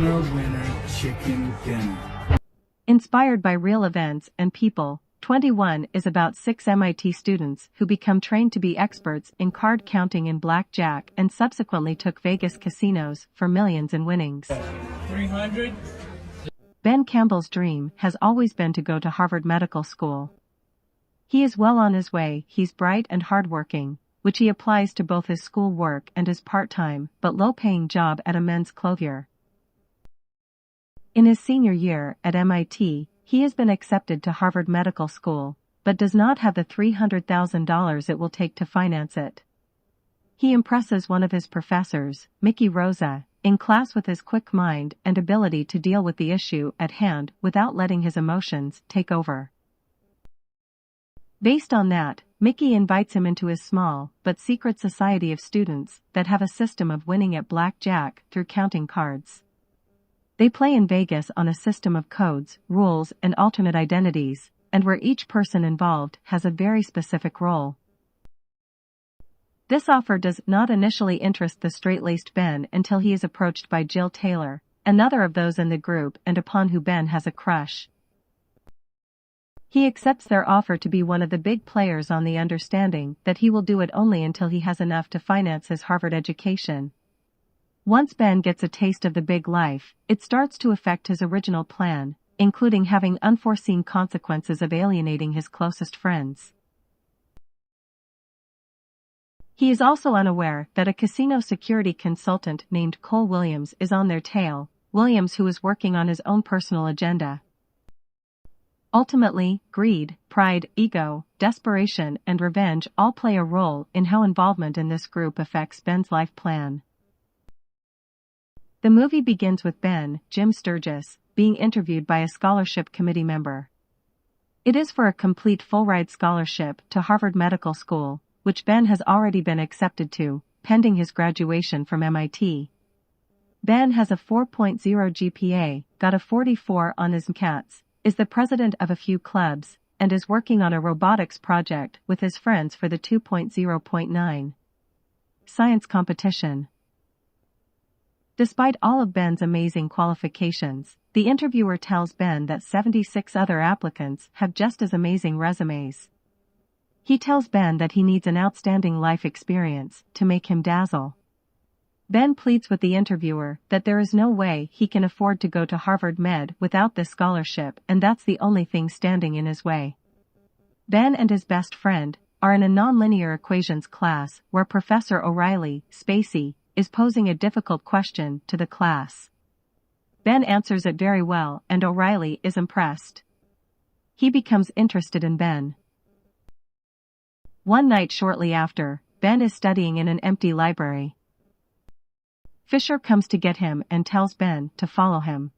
Winner, winner, chicken dinner. Inspired by real events and people, 21 is about 6 MIT students who become trained to be experts in card counting and blackjack and subsequently took Vegas casinos for millions in winnings. 300. Ben Campbell's dream has always been to go to Harvard Medical School. He is well on his way. He's bright and hardworking, which he applies to both his school work and his part-time but low-paying job at a men's clothier. In his senior year at MIT, he has been accepted to Harvard Medical School, but does not have the $300,000 it will take to finance it. He impresses one of his professors, Mickey Rosa, in class with his quick mind and ability to deal with the issue at hand without letting his emotions take over. Based on that, Mickey invites him into his small but secret society of students that have a system of winning at blackjack through counting cards. They play in Vegas on a system of codes, rules, and alternate identities, and where each person involved has a very specific role. This offer does not initially interest the straight-laced Ben until he is approached by Jill Taylor, another of those in the group and upon who Ben has a crush. He accepts their offer to be one of the big players on the understanding that he will do it only until he has enough to finance his Harvard education. Once Ben gets a taste of the big life, it starts to affect his original plan, including having unforeseen consequences of alienating his closest friends. He is also unaware that a casino security consultant named Cole Williams is on their tail, Williams who is working on his own personal agenda. Ultimately, greed, pride, ego, desperation, and revenge all play a role in how involvement in this group affects Ben's life plan. The movie begins with Ben, Jim Sturgis, being interviewed by a scholarship committee member. It is for a complete full-ride scholarship to Harvard Medical School, which Ben has already been accepted to, pending his graduation from MIT. Ben has a 4.0 GPA, got a 44 on his MCATs, is the president of a few clubs, and is working on a robotics project with his friends for the 2.0.9 science competition. Despite all of Ben's amazing qualifications, the interviewer tells Ben that 76 other applicants have just as amazing resumes. He tells Ben that he needs an outstanding life experience to make him dazzle. Ben pleads with the interviewer that there is no way he can afford to go to Harvard Med without this scholarship, and that's the only thing standing in his way. Ben and his best friend are in a nonlinear equations class where Professor O'Reilly, Spacey, is posing a difficult question to the class. Ben answers it very well and O'Reilly is impressed. He becomes interested in Ben. One night shortly after, Ben is studying in an empty library. Fisher comes to get him and tells Ben to follow him.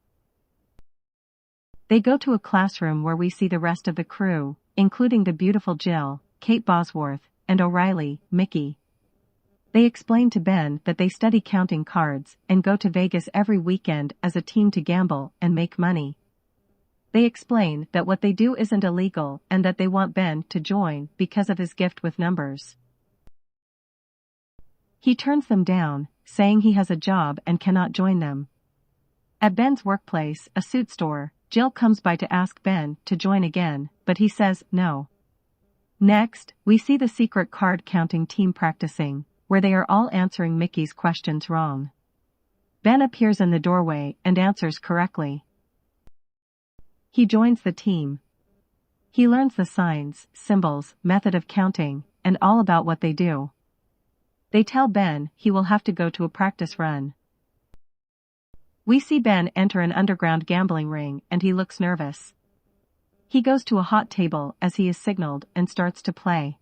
They go to a classroom where we see the rest of the crew, including the beautiful Jill, Kate Bosworth, and O'Reilly, Mickey. They explain to Ben that they study counting cards and go to Vegas every weekend as a team to gamble and make money. They explain that what they do isn't illegal and that they want Ben to join because of his gift with numbers. He turns them down, saying he has a job and cannot join them. At Ben's workplace, a suit store, Jill comes by to ask Ben to join again, but he says no. Next, we see the secret card counting team practicing, where they are all answering Mickey's questions wrong. Ben appears in the doorway and answers correctly. He joins the team. He learns the signs, symbols, method of counting, and all about what they do. They tell Ben he will have to go to a practice run. We see Ben enter an underground gambling ring and he looks nervous. He goes to a hot table as he is signaled and starts to play.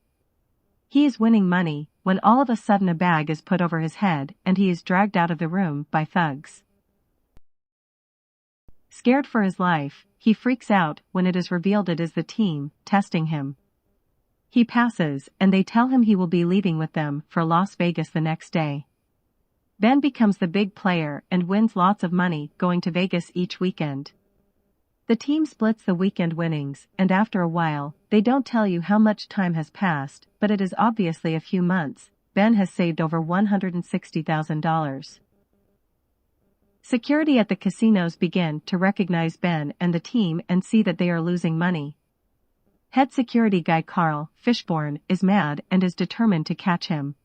He is winning money when all of a sudden a bag is put over his head and he is dragged out of the room by thugs. Scared for his life, he freaks out when it is revealed it is the team testing him. He passes and they tell him he will be leaving with them for Las Vegas the next day. Ben becomes the big player and wins lots of money going to Vegas each weekend. The team splits the weekend winnings, and after a while, they don't tell you how much time has passed, but it is obviously a few months. Ben has saved over $160,000. Security at the casinos begin to recognize Ben and the team and see that they are losing money. Head security guy Carl Fishburne is mad and is determined to catch him.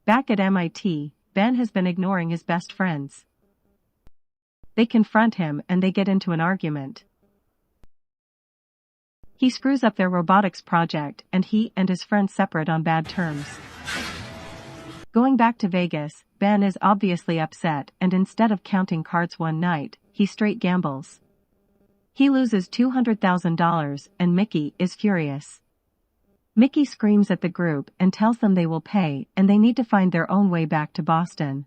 Back at MIT, Ben has been ignoring his best friends. They confront him and they get into an argument. He screws up their robotics project and he and his friend separate on bad terms. Going back to Vegas, Ben is obviously upset and instead of counting cards one night, he straight gambles. He loses $200,000 and Mickey is furious. Mickey screams at the group and tells them they will pay and they need to find their own way back to Boston.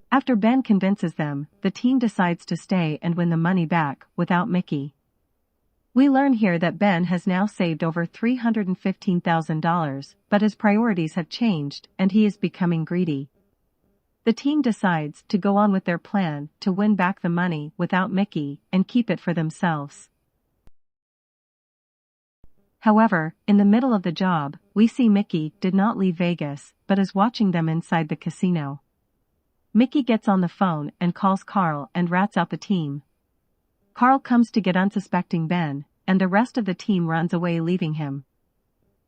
After Ben convinces them, the team decides to stay and win the money back without Mickey. We learn here that Ben has now saved over $315,000, but his priorities have changed and he is becoming greedy. The team decides to go on with their plan to win back the money without Mickey and keep it for themselves. However, in the middle of the job, we see Mickey did not leave Vegas, but is watching them inside the casino. Mickey gets on the phone and calls Carl and rats out the team. Carl comes to get unsuspecting Ben, and the rest of the team runs away leaving him.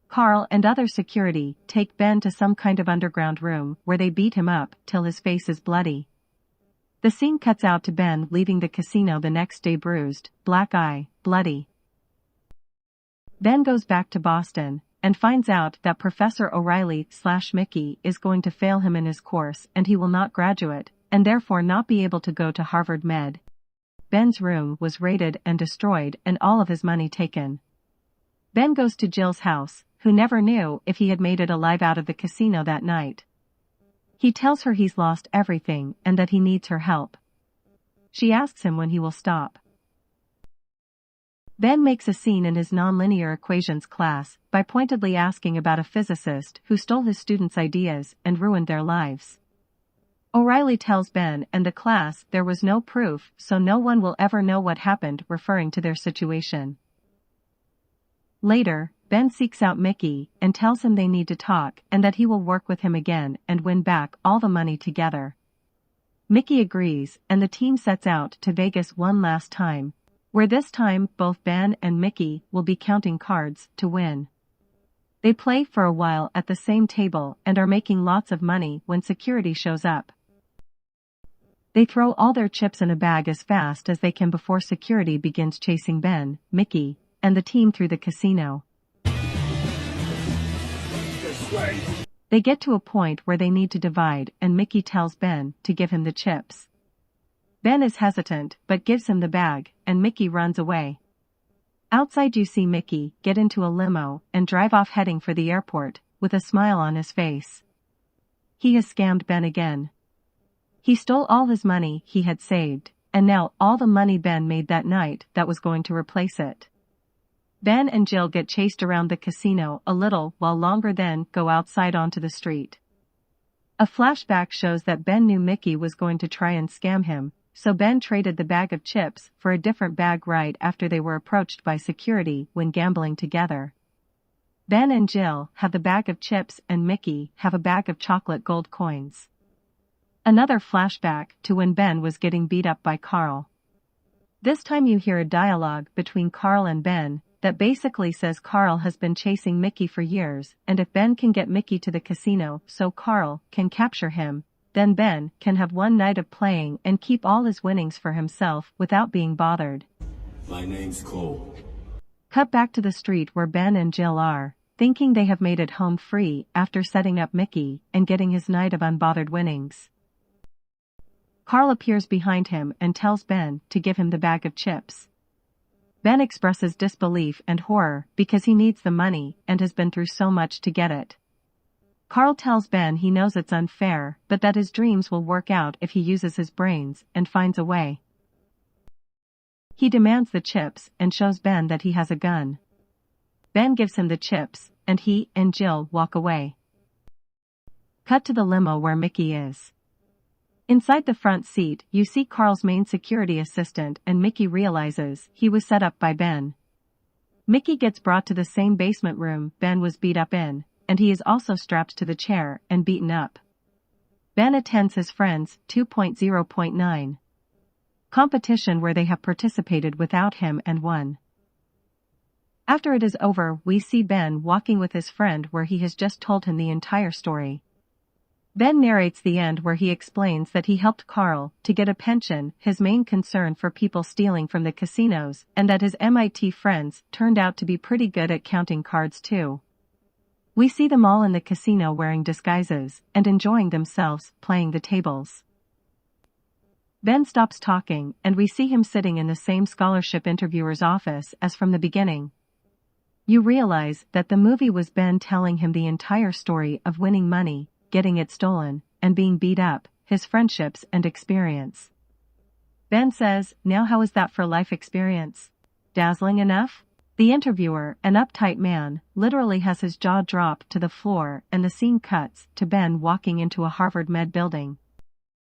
Carl and other security take Ben to some kind of underground room where they beat him up till his face is bloody. The scene cuts out to Ben leaving the casino the next day bruised, black eye, bloody. Ben goes back to Boston and finds out that Professor O'Reilly/Mickey is going to fail him in his course and he will not graduate, and therefore not be able to go to Harvard Med. Ben's room was raided and destroyed and all of his money taken. Ben goes to Jill's house, who never knew if he had made it alive out of the casino that night. He tells her he's lost everything and that he needs her help. She asks him when he will stop. Ben makes a scene in his nonlinear equations class by pointedly asking about a physicist who stole his students' ideas and ruined their lives. O'Reilly tells Ben and the class there was no proof, so no one will ever know what happened, referring to their situation. Later, Ben seeks out Mickey and tells him they need to talk and that he will work with him again and win back all the money together. Mickey agrees and the team sets out to Vegas one last time, where this time both Ben and Mickey will be counting cards to win. They play for a while at the same table and are making lots of money when security shows up. They throw all their chips in a bag as fast as they can before security begins chasing Ben, Mickey, and the team through the casino. They get to a point where they need to divide and Mickey tells Ben to give him the chips. Ben is hesitant but gives him the bag and Mickey runs away. Outside you see Mickey get into a limo and drive off heading for the airport with a smile on his face. He has scammed Ben again. He stole all his money he had saved, and now all the money Ben made that night that was going to replace it. Ben and Jill get chased around the casino a little while longer, then go outside onto the street. A flashback shows that Ben knew Mickey was going to try and scam him, so Ben traded the bag of chips for a different bag right after they were approached by security when gambling together. Ben and Jill have the bag of chips and Mickey have a bag of chocolate gold coins. Another flashback to when Ben was getting beat up by Carl. This time you hear a dialogue between Carl and Ben that basically says Carl has been chasing Mickey for years, and if Ben can get Mickey to the casino so Carl can capture him, then Ben can have one night of playing and keep all his winnings for himself without being bothered. My name's Cole. Cut back to the street where Ben and Jill are, thinking they have made it home free after setting up Mickey and getting his night of unbothered winnings. Carl appears behind him and tells Ben to give him the bag of chips. Ben expresses disbelief and horror because he needs the money and has been through so much to get it. Carl tells Ben he knows it's unfair, but that his dreams will work out if he uses his brains and finds a way. He demands the chips and shows Ben that he has a gun. Ben gives him the chips, and he and Jill walk away. Cut to the limo where Mickey is. Inside the front seat, you see Carl's main security assistant and Mickey realizes he was set up by Ben. Mickey gets brought to the same basement room Ben was beat up in, and he is also strapped to the chair and beaten up. Ben attends his friend's 2.0.9 competition where they have participated without him and won. After it is over, we see Ben walking with his friend where he has just told him the entire story. Ben narrates the end where he explains that he helped Carl to get a pension, his main concern for people stealing from the casinos, and that his MIT friends turned out to be pretty good at counting cards too. We see them all in the casino wearing disguises and enjoying themselves playing the tables. Ben stops talking and we see him sitting in the same scholarship interviewer's office as from the beginning. You realize that the movie was Ben telling him the entire story of winning money, getting it stolen, and being beat up, his friendships and experience. Ben says, "Now how is that for life experience? Dazzling enough?" The interviewer, an uptight man, literally has his jaw drop to the floor and the scene cuts to Ben walking into a Harvard Med building.